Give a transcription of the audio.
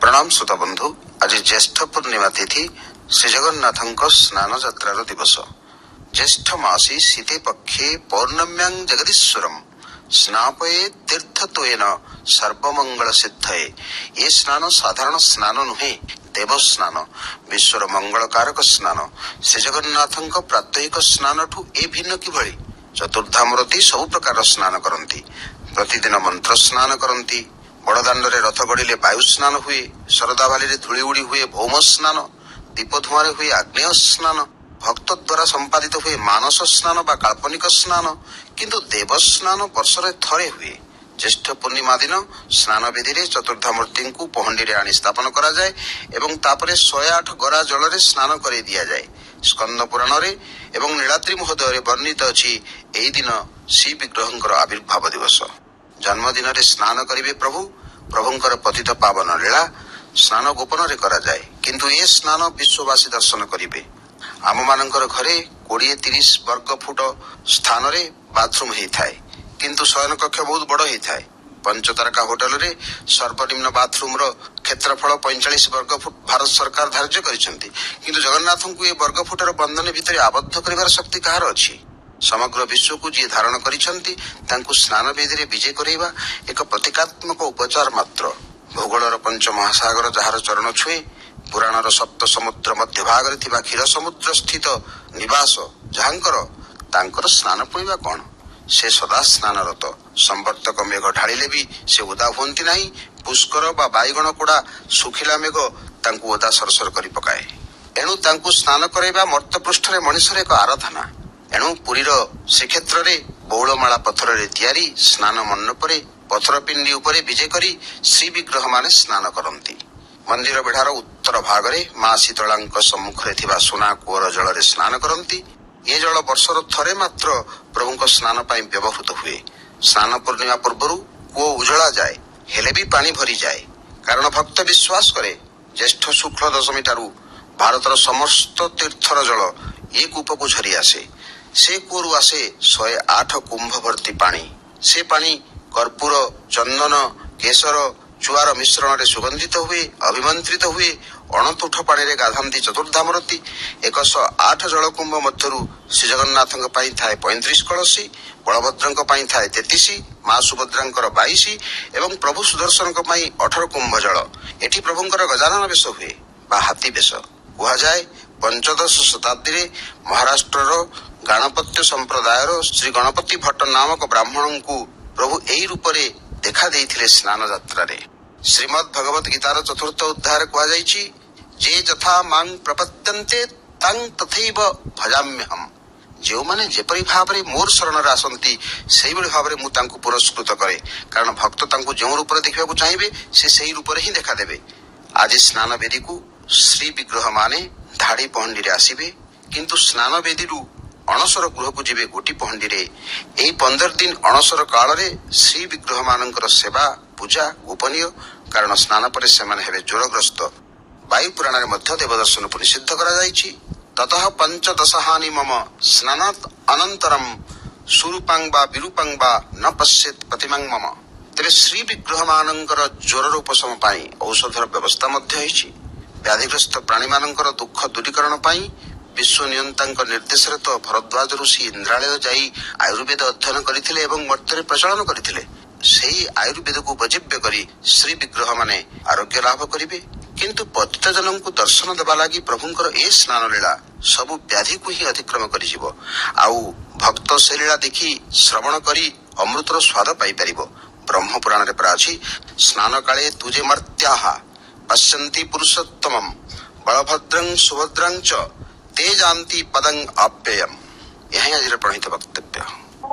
प्रणाम श्रोता बंधु। आज ज्येष्ठ पूर्णिमा तिथि श्री जगन्नाथ स्नान यात्रार दिवस। ज्येष्ठ मासी शीते पक्षे पौर्णम्यां जगदीश्वरम स्नापये तीर्थत्वेन सर्वमंगल सिद्धये। ये स्नान साधारण स्नान नुहे, देव स्नान, विश्वर मंगलकारक स्नान। श्री जगन्नाथ प्रात्यहिक स्नान ठू ए भिन्न किभଳି। चतुर्धामरती सबु प्रकार स्नान करती, प्रतिदिन मंत्र स्नान करती, बड़दाण्डे रथ गड़िले वायु स्नान हुए, शरदा बाली धूली उड़ी हुए भौम स्नान, दीप धुआं हुए आग्नेय स्नान, भक्त द्वारा संपादित हुए मानस स्नान बा काल्पनिक स्नान, किंतु देव स्नान वर्षरे थरे हुए। ज्येष्ठ पूर्णिमा दिन स्नान विधि चतुर्धामूर्ति को पहंडी आनी स्थापन करा जाए एवं तापरे 108 गरा जल रे स्नान कर दिया जाए। स्कंद पुराण रे एवं नीलाद्रि महोदय वर्णित अछि एही दिन श्री विग्रहंकर आविर्भाव दिवस। जन्मदिन रे स्नान करिवे प्रभु। प्रभुंकर पतित पावन लीला स्नान गोपन रे करा जाए, किंतु ये स्नान विश्ववासी दर्शन करिवे। आम मानकर घरे 20-30 वर्ग फुट स्थान रे बाथरूम हेई थाए, किंतु शयन कक्ष बहुत बड़ हेई थाए। पंचतारका होटल रे सर्वनिम्न बाथरूम रो क्षेत्रफल 45 वर्ग फुट भारत सरकार धार्य करिसेंती, किंतु जगन्नाथ को ये वर्ग फुटर बंधन भितर आबद्ध करिवार शक्ति कहार अछि। समग्र विश्व को जी धारण करिसेंती तांकु स्नान विधि विजय करैबा एक प्रतीकात्मक उपचार मात्र। भूगोलर पंच महासागर जहार चरण छुए, पुराणर सप्त समुद्र मध्य भाग रे थिबा क्षीर समुद्र स्थित निवास जहांकर तांकर स्नान पइबा कोन। से सदा स्नानरत। संवर्तक मेघ ढालिले भी से उदा हुअंती नहीं। पुष्कर बा बाईगण कोड़ा सुखिला मेघ तांकु उदा सरसर करि पकाए। एणु तांकु स्नान कराइबा मर्त्य पृष्ठरे मनुष्यर एक आराधना। एणु पुरीर श्रीक्षेत्र रे बौलमाला पत्थर रे तैयारी स्नान मंडपरे पत्थर पिंडी उपरे विजय करी श्री विग्रह माने स्नान करती। मंदिर बेढ़ार उत्तर भाग रे मां शीतलांक सम्मुख रे थिबा सोना कूअर जल रे स्नान करती। ये जल वर्षर थरे मात्र प्रभुंक स्नान पाई व्यवहृत हुए। स्नान पूर्णिमा पूर्व कूओ उजळा जाए, हेले भी पानी भरी जाए, कारण भक्त विश्वास करे ज्येष्ठ शुक्ल दशमी ठारू भारतर समस्त तीर्थर जल ये कूप को झरी आसे। से कूरु आसे 108 कुंभ भर्ती पानी। से पानी कर्पूर, चंदन, केसर, चुआर मिश्रण रे सुगंधित हुए, अभिमंत्रित हुए। अणतुठ पानी रे गाधांती चतुर्धामरती। 108 जलकुंभ मध्यरु श्री जगन्नाथ थाए 35 कलसी, बलभद्र थाए 33, मां सुभद्रांकर 22 एवं प्रभु सुदर्शन 18 कुंभ जल। एठी प्रभुंकर गजानन वेश हुए बा हाथी वेश। कहा जाए 15 शताब्दी रे महाराष्ट्र गणपत्य संप्रदायर श्री गणपति भट्ट नामक ब्राह्मण को प्रभु एही रूप रे देखा देइथिले स्नान यात्रा रे। श्रीमद् भगवत गीतार चतुर्थ अध्याय कहा जाइछि, जे जथा मां प्रपद्यन्ते तां तथैव भजाम्यहम्। जो माने जेपरि भाव रे मोर शरण रे आसंती सेही भली भाव रे मु तांको पुरस्कृत करे, कारण भक्त तांको जो रूप रे देखिबा को चाहिबे से सेही रूप रे ही देखा देबे। आज स्नान वेदी को श्री विग्रह माने धाड़ी पहंडी रे आसीबे, किंतु स्नान वेदी रु अणसर गृह को जीवे गोटी पहंडी रे। एही 15 दिन अणसर काल रे श्री विग्रह मानकर सेवा पूजा गोपनीय, कारण स्नान पर से माने हेबे ज्वरग्रस्त। वायु पुराण रे मध्य देवदर्शन को निषिद्ध करा जाइछि। ततः पंचदशहानि मम स्नानात् अनंतरम सुरूपां बा विरूपां बा न पश्येत् प्रतिमां मम। तेबे श्री विग्रह मानकर ज्वर उपशम पाई औषधर व्यवस्था मध्य होइछि। व्याधिग्रस्त प्राणी मानकर दुख दूरीकरण पाई विश्व नियंतांक निर्देश तो भरद्वाज ऋषि इंद्रालय जाई आयुर्वेद अध्ययन करथिले एवं मर्त्य प्रचलन करथिले। सेही आयुर्वेद को उपजीव्य करी श्री विग्रह माने आरोग्य लाभ करिवे, किंतु पतित जनन को दर्शन देवा लागि प्रभुंकर ए स्नान लीला सबु व्याधि को ही अतिक्रम करि जिवो। आउ भक्त से लीला देखि श्रवण करी अमृतर स्वाद पाई परिबो। ब्रह्म पुराण रे प्राची स्नान काले तुजे मर्त्याः पश्यन्ति पुरुषोत्तमं बलभद्रं सुभद्रं च ते जानती पदं आप्ययम्। यही आज प्रणीत वक्तव्य।